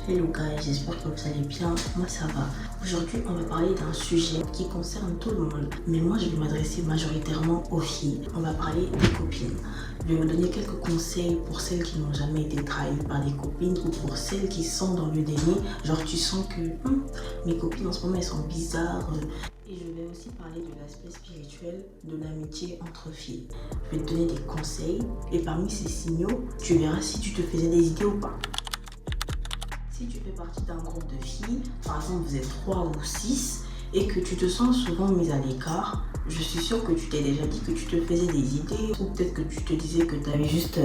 Hello guys, j'espère que vous allez bien, moi ça va. Aujourd'hui on va parler d'un sujet qui concerne tout le monde, mais moi je vais m'adresser majoritairement aux filles. On va parler des copines. Je vais vous donner quelques conseils pour celles qui n'ont jamais été trahies par des copines ou pour celles qui sont dans le déni. Genre tu sens que mes copines en ce moment elles sont bizarres. Et je vais aussi parler de l'aspect spirituel de l'amitié entre filles. Je vais te donner des conseils et parmi ces signaux, tu verras si tu te faisais des idées ou pas. Si tu fais partie d'un groupe de filles, par exemple vous êtes 3 ou 6 et que tu te sens souvent mise à l'écart, je suis sûre que tu t'es déjà dit que tu te faisais des idées ou peut-être que tu te disais que tu avais juste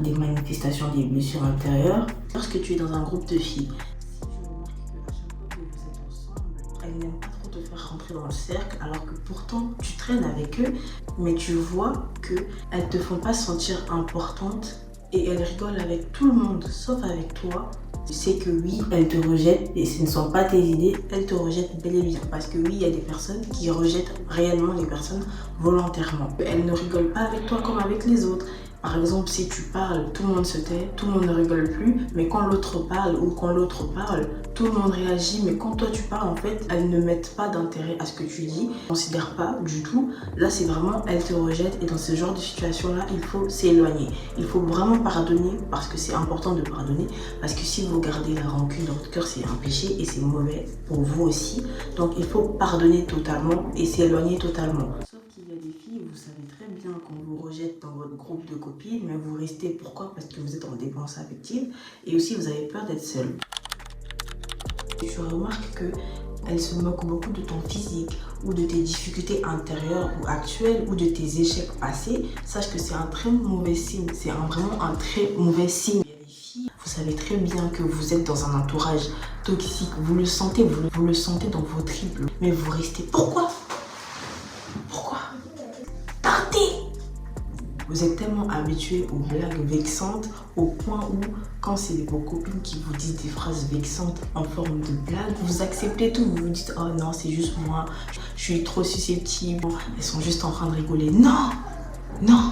des manifestations, des blessures intérieures. Lorsque tu es dans un groupe de filles, si tu remarques qu'à chaque fois que vous êtes ensemble, elles n'aiment pas trop te faire rentrer dans le cercle alors que pourtant tu traînes avec eux, mais tu vois qu'elles ne te font pas sentir importante et elles rigolent avec tout le monde sauf avec toi. Tu sais que oui, elles te rejettent et ce ne sont pas tes idées, elles te rejettent bel et bien. Parce que oui, il y a des personnes qui rejettent réellement les personnes volontairement. Elles ne rigolent pas avec toi comme avec les autres. Par exemple, si tu parles, tout le monde se tait, tout le monde ne rigole plus, mais quand l'autre parle ou quand l'autre parle, tout le monde réagit, mais quand toi tu parles, en fait, elles ne mettent pas d'intérêt à ce que tu dis, ne considèrent pas du tout. Là, c'est vraiment, elles te rejettent et dans ce genre de situation-là, il faut s'éloigner. Il faut vraiment pardonner parce que c'est important de pardonner, parce que si vous gardez la rancune dans votre cœur, c'est un péché et c'est mauvais pour vous aussi. Donc, il faut pardonner totalement et s'éloigner totalement. Sauf qu'il y a des filles, vous savez très bien qu'on vous rejette dans votre groupe de copines, mais vous restez. Pourquoi? Parce que vous êtes en dépendance affective et aussi vous avez peur d'être seule. Et tu remarques qu'elles se moquent beaucoup de ton physique ou de tes difficultés intérieures ou actuelles ou de tes échecs passés. Sache que c'est un très mauvais signe, c'est vraiment un très mauvais signe. Il y a des filles, vous savez très bien que vous êtes dans un entourage toxique, vous le sentez, vous le sentez dans vos tripes, mais vous restez. Pourquoi? Partez! Vous êtes tellement habitué aux blagues vexantes au point où, quand c'est vos copines qui vous disent des phrases vexantes en forme de blague, vous acceptez tout. Vous vous dites « Oh non, c'est juste moi, je suis trop susceptible, elles sont juste en train de rigoler. » Non! Non!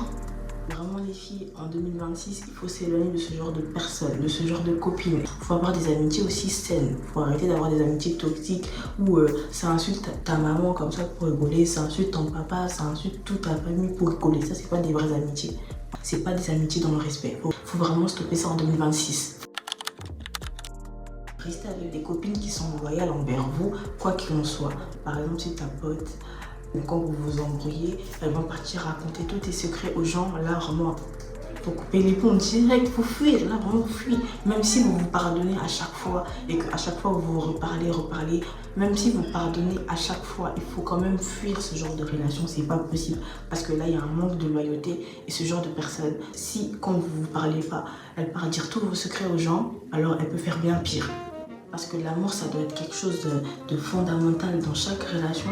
Vraiment les filles, en 2026, il faut s'éloigner de ce genre de personnes, de ce genre de copines. Il faut avoir des amitiés aussi saines. Il faut arrêter d'avoir des amitiés toxiques où ça insulte ta maman comme ça pour rigoler, ça insulte ton papa, ça insulte toute ta famille pour rigoler. Ça, c'est pas des vraies amitiés. C'est pas des amitiés dans le respect. Faut vraiment stopper ça en 2026. Restez avec des copines qui sont loyales envers vous, quoi qu'il en soit. Par exemple, si ta pote, quand vous vous embrouillez, elles vont partir raconter tous tes secrets aux gens. Là, vraiment, faut couper les ponts direct, faut fuir. Là, vraiment, fuir. Même si vous vous pardonnez à chaque fois et qu'à chaque fois vous reparlez, même si vous pardonnez à chaque fois, il faut quand même fuir ce genre de relation. C'est pas possible parce que là, il y a un manque de loyauté et ce genre de personne, si quand vous vous parlez pas, elle part dire tous vos secrets aux gens, alors elle peut faire bien pire. Parce que l'amour, ça doit être quelque chose de fondamental dans chaque relation.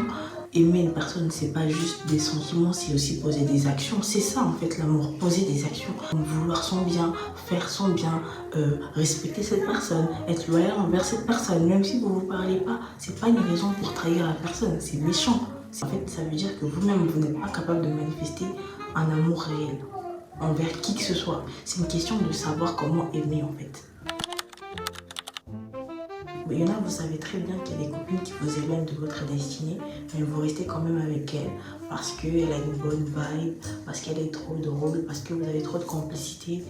Aimer une personne, c'est pas juste des sentiments, c'est aussi poser des actions. C'est ça en fait l'amour, poser des actions. Vouloir son bien, faire son bien, respecter cette personne, être loyal envers cette personne. Même si vous vous parlez pas, c'est pas une raison pour trahir la personne, c'est méchant. En fait, ça veut dire que vous-même, vous n'êtes pas capable de manifester un amour réel envers qui que ce soit. C'est une question de savoir comment aimer en fait. Il y en a, vous savez très bien qu'il y a des copines qui vous éloignent de votre destinée, mais vous restez quand même avec elle parce qu'elle a une bonne vibe, parce qu'elle est trop drôle, parce que vous avez trop de complicité.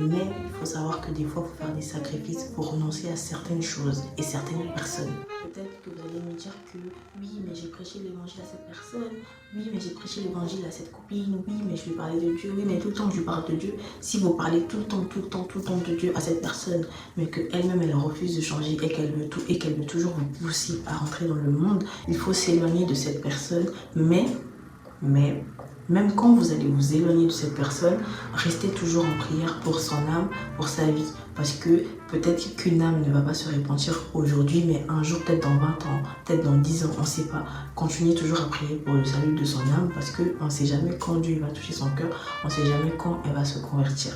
Mais il faut savoir que des fois, il faut faire des sacrifices pour renoncer à certaines choses et certaines personnes. Peut-être que vous allez me dire que oui, mais j'ai prêché l'évangile à cette personne, oui, mais j'ai prêché l'évangile à cette copine, oui, mais je lui parlais de Dieu, oui, mais tout le temps je lui parle de Dieu. Si vous parlez tout le temps de Dieu à cette personne, mais qu'elle-même elle refuse de changer et qu'elle veut tout et qu'elle veut toujours vous pousser à rentrer dans le monde, il faut s'éloigner de cette personne, mais même quand vous allez vous éloigner de cette personne, restez toujours en prière pour son âme, pour sa vie. Parce que peut-être qu'une âme ne va pas se repentir aujourd'hui, mais un jour, peut-être dans 20 ans, peut-être dans 10 ans, on ne sait pas. Continuez toujours à prier pour le salut de son âme parce qu'on ne sait jamais quand Dieu va toucher son cœur, on ne sait jamais quand elle va se convertir.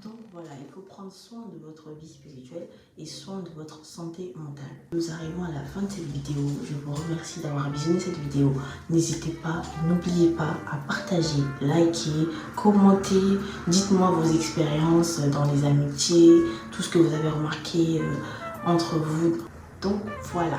Donc voilà, il faut prendre soin de votre vie spirituelle et soin de votre santé mentale. Nous arrivons à la fin de cette vidéo. Je vous remercie d'avoir visionné cette vidéo. N'hésitez pas, n'oubliez pas à partager, liker, commenter. Dites-moi vos expériences dans les amitiés, tout ce que vous avez remarqué entre vous. Donc voilà.